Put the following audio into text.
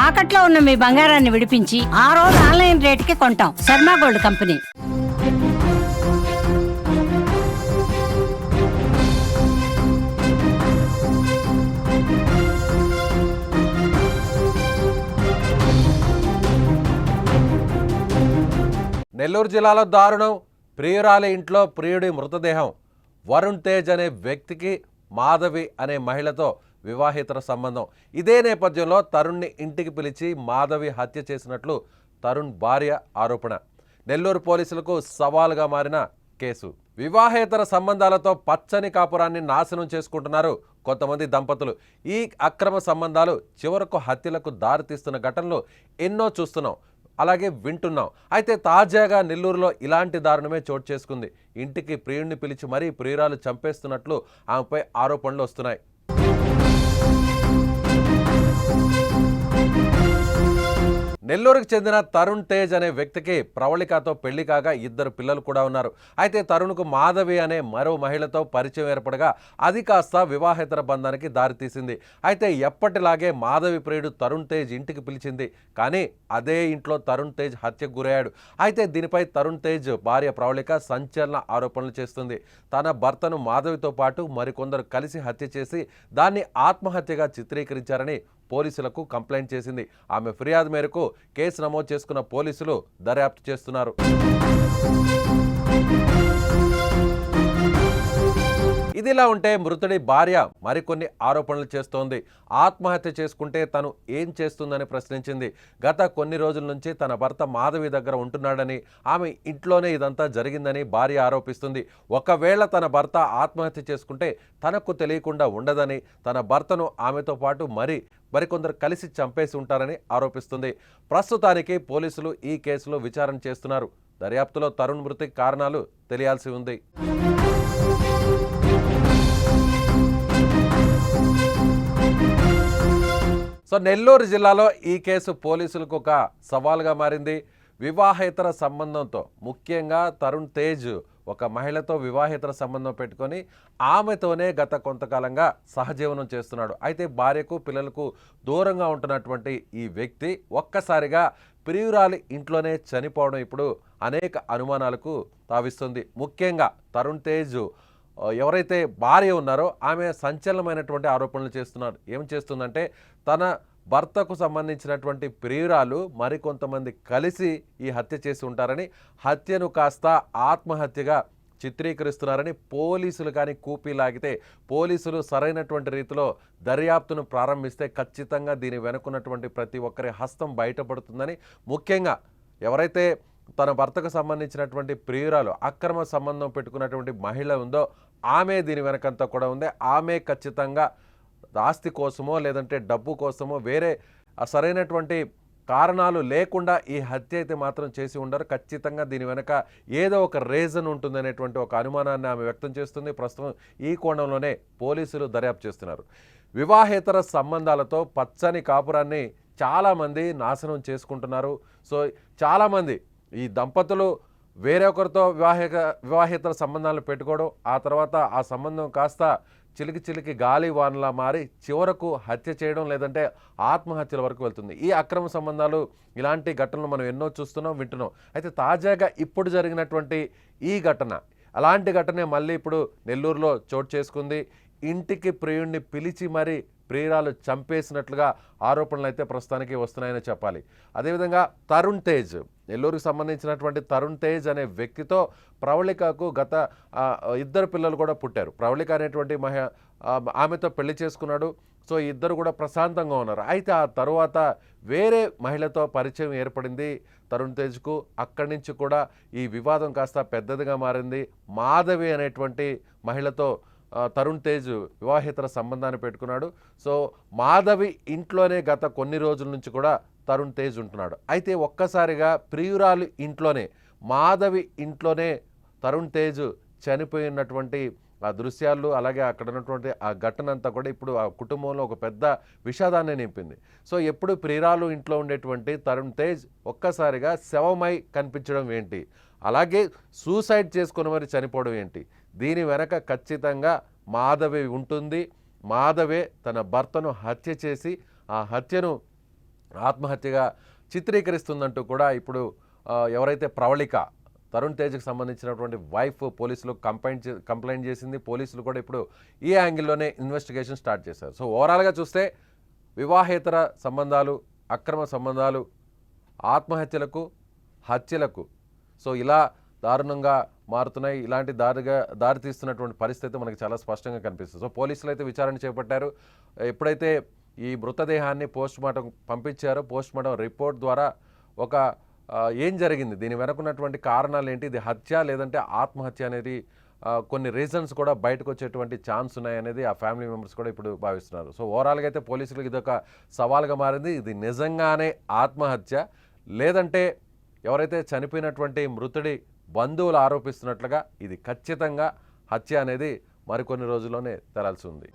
తాకట్లో ఉన్న మీ బంగారాన్ని విడిపించి ఆ రోజు ఆన్లైన్ రేటుకి కొంటాం. Sharma gold company. నెల్లూరు జిల్లాలో దారుణం. ప్రియురాలి ఇంట్లో ప్రియుడి మృతదేహం. వరుణ్ తేజ్ అనే వ్యక్తికి మాధవి అనే మహిళతో వివాహేతర సంబంధం. ఇదే నేపథ్యంలో తరుణ్ని ఇంటికి పిలిచి మాధవి హత్య చేసినట్లు తరుణ్ భార్య ఆరోపణ. నెల్లూరు పోలీసులకు సవాలుగా మారిన కేసు. వివాహేతర సంబంధాలతో పచ్చని కాపురాన్ని నాశనం చేసుకుంటున్నారు కొంతమంది దంపతులు. ఈ అక్రమ సంబంధాలు చివరకు హత్యలకు దారితీస్తున్న ఘటనలు ఎన్నో చూస్తున్నాం, అలాగే వింటున్నాం. అయితే తాజాగా నెల్లూరులో ఇలాంటి దారుణమే చోటు చేసుకుంది. ఇంటికి ప్రియుడిని పిలిచి మరీ ప్రియురాలు చంపేస్తున్నట్లు ఆమెపై ఆరోపణలు వస్తున్నాయి. నెల్లూరుకు చెందిన తరుణ్ తేజ్ అనే వ్యక్తికి ప్రవళికతో పెళ్లి కాగా 2 పిల్లలు కూడా ఉన్నారు. అయితే తరుణ్కు మాధవి అనే మరో మహిళతో పరిచయం ఏర్పడగా అది కాస్త వివాహేతర బంధానికి దారితీసింది. అయితే ఎప్పటిలాగే మాధవి ప్రియుడు తరుణ్ తేజ్ ఇంటికి పిలిచింది. కానీ అదే ఇంట్లో తరుణ్ తేజ్ హత్యకు గురయ్యాడు. అయితే దీనిపై తరుణ్ తేజ్ భార్య ప్రవళిక సంచలన ఆరోపణలు చేస్తుంది. తన భర్తను మాధవితో పాటు మరికొందరు కలిసి హత్య చేసి దాన్ని ఆత్మహత్యగా చిత్రీకరించారని పోలీసులకు కంప్లైంట్ చేసింది. ఆమె ఫిర్యాదు మేరకు కేసు నమోదు చేసుకున్న పోలీసులు దర్యాప్తు చేస్తున్నారు. ఇదిలా ఉంటే మృతుడి భార్య మరికొన్ని ఆరోపణలు చేస్తోంది. ఆత్మహత్య చేసుకుంటే తను ఏం చేస్తుందని ప్రశ్నించింది. గత కొన్ని రోజుల నుంచి తన భర్త మాధవి దగ్గర ఉంటున్నాడని, ఆమె ఇంట్లోనే ఇదంతా జరిగిందని భార్య ఆరోపిస్తుంది. ఒకవేళ తన భర్త ఆత్మహత్య చేసుకుంటే తనకు తెలియకుండా ఉండదని, తన భర్తను ఆమెతో పాటు మరికొందరు కలిసి చంపేసి ఉంటారని ఆరోపిస్తుంది. ప్రస్తుతానికి పోలీసులు ఈ కేసులో విచారణ చేస్తున్నారు. దర్యాప్తులో తరుణ్ మృతికి కారణాలు తెలియాల్సి ఉంది. సో నెల్లూరు జిల్లాలో ఈ కేసు పోలీసులకు ఒక సవాల్గా మారింది. వివాహేతర సంబంధంతో, ముఖ్యంగా తరుణ్ తేజ్ ఒక మహిళతో వివాహేతర సంబంధం పెట్టుకొని ఆమెతోనే గత కొంతకాలంగా సహజీవనం చేస్తున్నాడు. అయితే భార్యకు పిల్లలకు దూరంగా ఉంటున్నటువంటి ఈ వ్యక్తి ఒక్కసారిగా ప్రియురాలి ఇంట్లోనే చనిపోవడం ఇప్పుడు అనేక అనుమానాలకు తావిస్తుంది. ముఖ్యంగా తరుణ్ తేజ్ ఎవరైతే భార్య ఉన్నారో ఆమె సంచలనమైనటువంటి ఆరోపణలు చేస్తున్నారు. ఏం చేస్తుందంటే తన భర్తకు సంబంధించినటువంటి ప్రియురాలు మరికొంతమంది కలిసి ఈ హత్య చేసి ఉంటారని, హత్యను కాస్త ఆత్మహత్యగా చిత్రీకరిస్తున్నారని పోలీసులు కానీ కూపీలాగితే, పోలీసులు సరైనటువంటి రీతిలో దర్యాప్తును ప్రారంభిస్తే ఖచ్చితంగా దీని వెనుకున్నటువంటి ప్రతి ఒక్కరి హస్తం బయటపడుతుందని, ముఖ్యంగా ఎవరైతే తన భర్తకు సంబంధించినటువంటి ప్రియురాలు అక్రమ సంబంధం పెట్టుకున్నటువంటి మహిళ ఉందో ఆమె దీని వెనకంతా కూడా ఉంది. ఆమె ఖచ్చితంగా ఆస్తి కోసమో లేదంటే డబ్బు కోసమో వేరే సరైనటువంటి కారణాలు లేకుండా ఈ హత్య అయితే మాత్రం చేసి ఉండరు. ఖచ్చితంగా దీని వెనక ఏదో ఒక రీజన్ ఉంటుందనేటువంటి ఒక అనుమానాన్ని ఆమె వ్యక్తం చేస్తుంది. ప్రస్తుతం ఈ కోణంలోనే పోలీసులు దర్యాప్తు చేస్తున్నారు. వివాహేతర సంబంధాలతో పచ్చని కాపురాన్ని చాలామంది నాశనం చేసుకుంటున్నారు. సో చాలామంది ఈ దంపతులు వేరొకరితో వివాహేతర సంబంధాలను పెట్టుకోవడం, ఆ తర్వాత ఆ సంబంధం కాస్త చిలికి గాలి వానలా మారి చివరకు హత్య చేయడం లేదంటే ఆత్మహత్యల వరకు వెళ్తుంది. ఈ అక్రమ సంబంధాలు, ఇలాంటి ఘటనలు మనం ఎన్నో చూస్తున్నాం, వింటున్నాం. అయితే తాజాగా ఇప్పుడు జరిగినటువంటి ఈ ఘటన, అలాంటి ఘటనే మళ్ళీ ఇప్పుడు నెల్లూరులో చోటు చేసుకుంది. ఇంటికి ప్రియుడిని పిలిచి మరి ప్రియురాలు చంపేసినట్లుగా ఆరోపణలు అయితే ప్రస్తుతానికి వస్తున్నాయని చెప్పాలి. అదేవిధంగా తరుణ్ తేజ్, నెల్లూరుకు సంబంధించినటువంటి తరుణ్ తేజ్ అనే వ్యక్తితో ప్రవళికకు గత 2 పిల్లలు కూడా పుట్టారు. ప్రవళిక అనేటువంటి ఆమెతో పెళ్లి చేసుకున్నాడు. సో ఇద్దరు కూడా ప్రశాంతంగా ఉన్నారు. అయితే ఆ తరువాత వేరే మహిళతో పరిచయం ఏర్పడింది తరుణ్ తేజ్కు. అక్కడి నుంచి కూడా ఈ వివాదం కాస్త పెద్దదిగా మారింది. మాధవి అనేటువంటి మహిళతో తరుణ్ తేజ్ వివాహేతర సంబంధాన్ని పెట్టుకున్నాడు. సో మాధవి ఇంట్లోనే గత కొన్ని రోజుల నుంచి కూడా తరుణ్ తేజ్ ఉంటున్నాడు. అయితే ఒక్కసారిగా ప్రియురాలు ఇంట్లోనే, మాధవి ఇంట్లోనే తరుణ్ తేజ్ చనిపోయినటువంటి ఆ దృశ్యాలు, అలాగే అక్కడ ఉన్నటువంటి ఆ ఘటన అంతా కూడా ఇప్పుడు ఆ కుటుంబంలో ఒక పెద్ద విషాదాన్ని నింపింది. సో ఎప్పుడు ప్రియురాలు ఇంట్లో ఉండేటువంటి తరుణ్ తేజ్ ఒక్కసారిగా శవమై కనిపించడం ఏంటి, అలాగే సూసైడ్ చేసుకుని మరి చనిపోవడం ఏంటి? దీని వెనక ఖచ్చితంగా మాధవి ఉంటుంది. మాధవే తన భర్తను హత్య చేసి ఆ హత్యను ఆత్మహత్యగా చిత్రీకరిస్తుందంటూ కూడా ఇప్పుడు ఎవరైతే ప్రవళిక తరుణ్ తేజ్కి సంబంధించినటువంటి వైఫ్ పోలీసులు కంప్లైంట్ చేసింది. పోలీసులు కూడా ఇప్పుడు ఈ యాంగిల్లోనే ఇన్వెస్టిగేషన్ స్టార్ట్ చేశారు. సో ఓవరాల్గా చూస్తే వివాహేతర సంబంధాలు, అక్రమ సంబంధాలు, ఆత్మహత్యలకు, హత్యలకు సో ఇలా దారుణంగా మారుతున్నాయి. ఇలాంటి దారి తీస్తున్నటువంటి పరిస్థితి మనకి చాలా స్పష్టంగా కనిపిస్తుంది. సో పోలీసులు అయితే విచారణ చేపట్టారు. ఎప్పుడైతే ఈ మృతదేహాన్ని పోస్ట్మార్టం పంపించారో పోస్ట్మార్టం రిపోర్ట్ ద్వారా ఒక ఏం జరిగింది, దీని వెనుకున్నటువంటి కారణాలు ఏంటి, ఇది హత్య లేదంటే ఆత్మహత్య అనేది కొన్ని రీజన్స్ కూడా బయటకు వచ్చేటువంటి ఛాన్స్ ఉన్నాయనేది ఆ ఫ్యామిలీ మెంబర్స్ కూడా ఇప్పుడు భావిస్తున్నారు. సో ఓవరాల్గా అయితే పోలీసులకు ఇది ఒక సవాల్గా మారింది. ఇది నిజంగానే ఆత్మహత్య లేదంటే ఎవరైతే చనిపోయినటువంటి మృతుడి బంధువులు ఆరోపిస్తున్నట్లుగా ఇది ఖచ్చితంగా హత్య అనేది మరికొన్ని రోజుల్లోనే తేలాల్సి ఉంది.